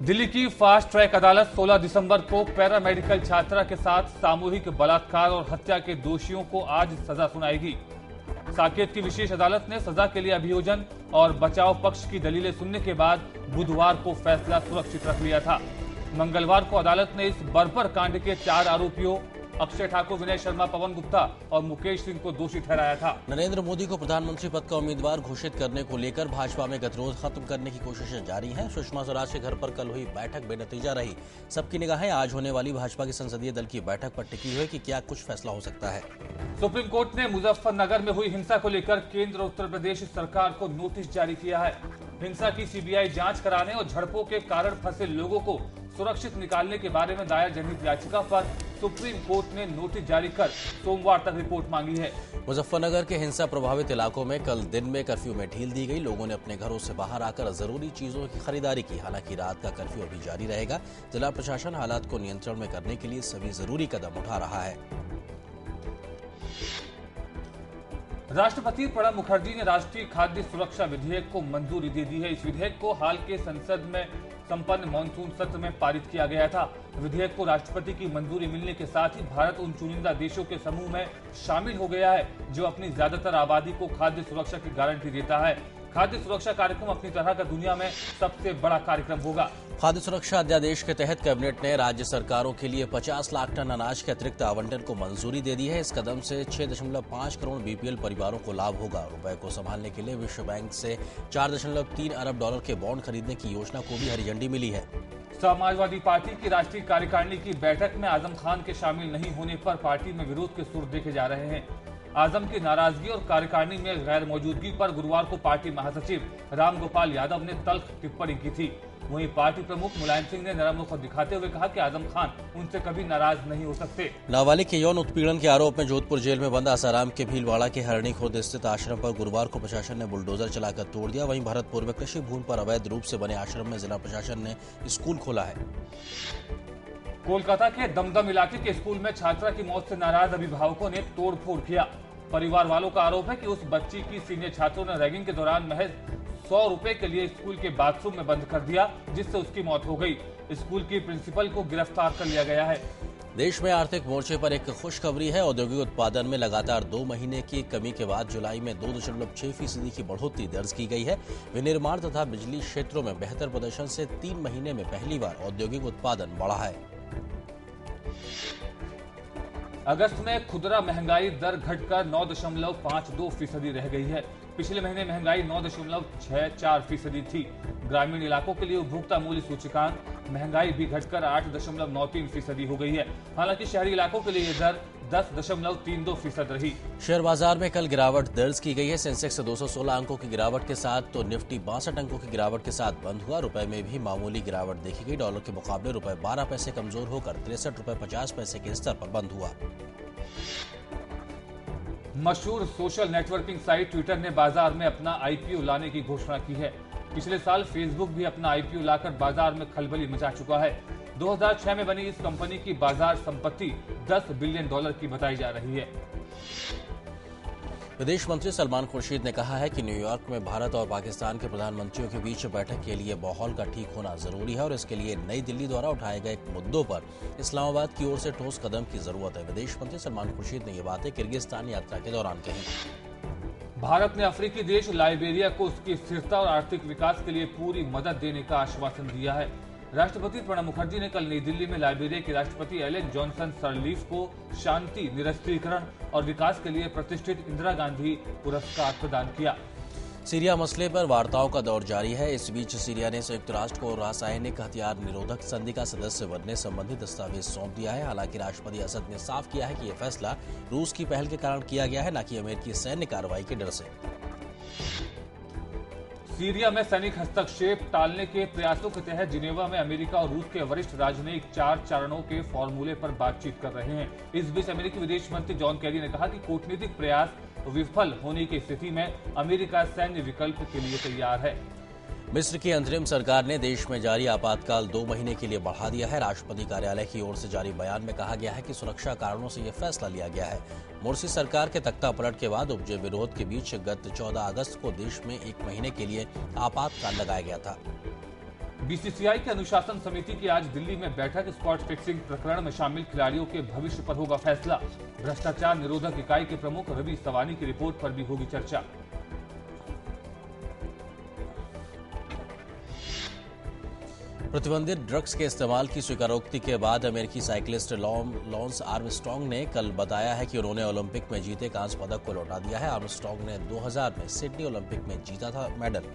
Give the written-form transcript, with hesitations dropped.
दिल्ली की fast track अदालत 16 दिसंबर को पैरामेडिकल छात्रा के साथ सामूहिक बलात्कार और हत्या के दोषियों को आज सजा सुनाएगी। साकेत की विशेष अदालत ने सजा के लिए अभियोजन और बचाव पक्ष की दलीलें सुनने के बाद बुधवार को फैसला सुरक्षित रख लिया था। मंगलवार को अदालत ने इस बर्बर कांड के 4 आरोपियों अक्षय ठाकुर, विनय शर्मा, पवन गुप्ता और मुकेश सिंह को दोषी ठहराया था। नरेंद्र मोदी को प्रधानमंत्री पद का उम्मीदवार घोषित करने को लेकर भाजपा में गतिरोध खत्म करने की कोशिशें जारी हैं। सुषमा स्वराज के घर पर कल हुई बैठक बेनतीजा रही। सबकी निगाहें आज होने वाली भाजपा की संसदीय दल की बैठक पर टिकी हुई कि क्या कुछ फैसला हो सकता है। सुप्रीम कोर्ट ने मुजफ्फरनगर में हुई हिंसा को लेकर केंद्र और उत्तर प्रदेश सरकार को नोटिस जारी किया है। हिंसा की सीबीआई जांच कराने और झड़पों के कारण फंसे लोगों को सुरक्षित निकालने के बारे में दायर जनहित याचिका पर सुप्रीम कोर्ट ने नोटिस जारी कर सोमवार तक रिपोर्ट मांगी है। मुजफ्फरनगर के हिंसा प्रभावित इलाकों में कल दिन में कर्फ्यू में ढील दी गई। लोगों ने अपने घरों से बाहर आकर जरूरी चीजों की खरीदारी की। हालांकि रात का कर्फ्यू अभी जारी रहेगा। जिला प्रशासन हालात को नियंत्रण में करने के लिए सभी जरूरी कदम उठा रहा है। राष्ट्रपति प्रणब मुखर्जी ने राष्ट्रीय खाद्य सुरक्षा विधेयक को मंजूरी दे दी है। इस विधेयक को हाल के संसद में संपन्न मानसून सत्र में पारित किया गया था। विधेयक को राष्ट्रपति की मंजूरी मिलने के साथ ही भारत उन चुनिंदा देशों के समूह में शामिल हो गया है जो अपनी ज्यादातर आबादी को खाद्य सुरक्षा की गारंटी देता है। खाद्य सुरक्षा कार्यक्रम अपनी तरह का दुनिया में सबसे बड़ा कार्यक्रम होगा। खाद्य सुरक्षा अध्यादेश के तहत कैबिनेट ने राज्य सरकारों के लिए 50 लाख टन अनाज के अतिरिक्त आवंटन को मंजूरी दे दी है। इस कदम से 6.5 करोड़ बीपीएल परिवारों को लाभ होगा। रुपए को संभालने के लिए विश्व बैंक से 4.3 अरब डॉलर के बॉन्ड खरीदने की योजना को भी हरी झंडी मिली है। समाजवादी पार्टी की राष्ट्रीय कार्यकारिणी की बैठक में आजम खान के शामिल नहीं होने पर पार्टी में विरोध के सुर देखे जा रहे हैं। आजम की नाराजगी और कार्यकारिणी में गैर मौजूदगी पर गुरुवार को पार्टी महासचिव रामगोपाल यादव ने तल्ख टिप्पणी की थी। वहीं पार्टी प्रमुख मुलायम सिंह ने नरम रुख दिखाते हुए कहा कि आजम खान उनसे कभी नाराज नहीं हो सकते। नाबालिग के यौन उत्पीड़न के आरोप में जोधपुर जेल में बंद आसाराम के भीलवाड़ा के हरणी खुर्द स्थित आश्रम पर गुरुवार को प्रशासन ने बुलडोजर चलाकर तोड़ दिया। वहीं भरतपुर में कृषि भूमि पर अवैध रूप से बने आश्रम में जिला प्रशासन ने स्कूल खोला है। कोलकाता के दमदम इलाके के स्कूल में छात्रा की मौत से नाराज अभिभावकों ने तोड़फोड़ किया। परिवार वालों का आरोप है कि उस बच्ची की सीनियर छात्रों ने रैगिंग के दौरान महज 100 रुपए के लिए स्कूल के बाथरूम में बंद कर दिया, जिससे उसकी मौत हो गई। स्कूल की प्रिंसिपल को गिरफ्तार कर लिया गया है। देश में आर्थिक मोर्चे पर एक खुशखबरी है। औद्योगिक उत्पादन में लगातार 2 महीने की कमी के बाद जुलाई में 2.6% की बढ़ोतरी दर्ज की गई है। विनिर्माण तथा बिजली क्षेत्रों में बेहतर प्रदर्शन से 3 महीने में पहली बार औद्योगिक उत्पादन बढ़ा है। अगस्त में खुदरा महंगाई दर घटकर 9.52% रह गई है। पिछले महीने महंगाई 9.64% थी। ग्रामीण इलाकों के लिए उपभोक्ता मूल्य सूचकांक महंगाई भी घटकर 8.93% हो गई है। हालांकि शहरी इलाकों के लिए यह दर 10.32% रही। शेयर बाजार में कल गिरावट दर्ज की गई है। सेंसेक्स 216 अंकों की गिरावट के साथ तो निफ्टी 62 अंकों की गिरावट के साथ बंद हुआ। रुपए में भी मामूली गिरावट देखी गई। डॉलर के मुकाबले रुपए 12 पैसे कमजोर होकर 63 रुपए 50 पैसे के स्तर पर बंद हुआ। मशहूर सोशल नेटवर्किंग साइट ट्विटर ने बाजार में अपना आईपीओ लाने की घोषणा की है। पिछले साल फेसबुक भी अपना आईपीओ लाकर बाजार में खलबली मचा चुका है। 2006 में बनी इस कंपनी की बाजार संपत्ति $10 बिलियन की बताई जा रही है। विदेश मंत्री सलमान खुर्शीद ने कहा है कि न्यूयॉर्क में भारत और पाकिस्तान के प्रधानमंत्रियों के बीच बैठक के लिए माहौल का ठीक होना जरूरी है और इसके लिए नई दिल्ली द्वारा उठाए गए मुद्दों पर इस्लामाबाद की ओर से ठोस कदम की जरूरत है। विदेश मंत्री सलमान खुर्शीद ने ये बातें किर्गिस्तान यात्रा के दौरान कही। भारत ने अफ्रीकी देश लाइबेरिया को उसकी स्थिरता और आर्थिक विकास के लिए पूरी मदद देने का आश्वासन दिया है। राष्ट्रपति प्रणब मुखर्जी ने कल नई दिल्ली में लाइबेरिया के राष्ट्रपति एलेन जॉनसन सरलीफ को शांति, निरस्त्रीकरण और विकास के लिए प्रतिष्ठित इंदिरा गांधी पुरस्कार प्रदान किया। सीरिया मसले पर वार्ताओं का दौर जारी है। इस बीच सीरिया ने संयुक्त राष्ट्र को रासायनिक हथियार निरोधक संधि का सदस्य बनने संबंधी दस्तावेज सौंप दिया है। हालांकि राष्ट्रपति असद ने साफ किया है कि यह फैसला रूस की पहल के कारण किया गया है, न कि अमेरिकी सैन्य कार्रवाई के डर से। सीरिया में सैनिक हस्तक्षेप टालने के प्रयासों के तहत जिनेवा में अमेरिका और रूस के वरिष्ठ राजनयिक 4 चरणों के फॉर्मूले पर बातचीत कर रहे हैं। इस बीच अमेरिकी विदेश मंत्री जॉन केरी ने कहा कि कूटनीतिक प्रयास विफल होने की स्थिति में अमेरिका सैन्य विकल्प के लिए तैयार है। मिस्र की अंतरिम सरकार ने देश में जारी आपातकाल 2 महीने के लिए बढ़ा दिया है। राष्ट्रपति कार्यालय की ओर से जारी बयान में कहा गया है कि सुरक्षा कारणों से यह फैसला लिया गया है। मुर्सी सरकार के तख्ता पलट के बाद उपजे विरोध के बीच गत 14 अगस्त को देश में 1 महीने के लिए आपातकाल लगाया गया था। बीसीसीआई की अनुशासन समिति की आज दिल्ली में बैठक। स्पॉट फिक्सिंग प्रकरण में शामिल खिलाड़ियों के भविष्य पर होगा फैसला। भ्रष्टाचार निरोधक इकाई के प्रमुख रवि सवानी की रिपोर्ट पर भी होगी चर्चा। प्रतिबंधित ड्रग्स के इस्तेमाल की स्वीकारोक्ति के बाद अमेरिकी साइकिलिस्ट लॉन्स आर्मस्ट्रॉन्ग ने कल बताया है कि उन्होंने ओलंपिक में जीते कांस्य पदक को लौटा दिया है। आर्मस्ट्रॉन्ग ने 2000 में सिडनी ओलंपिक में जीता था मेडल।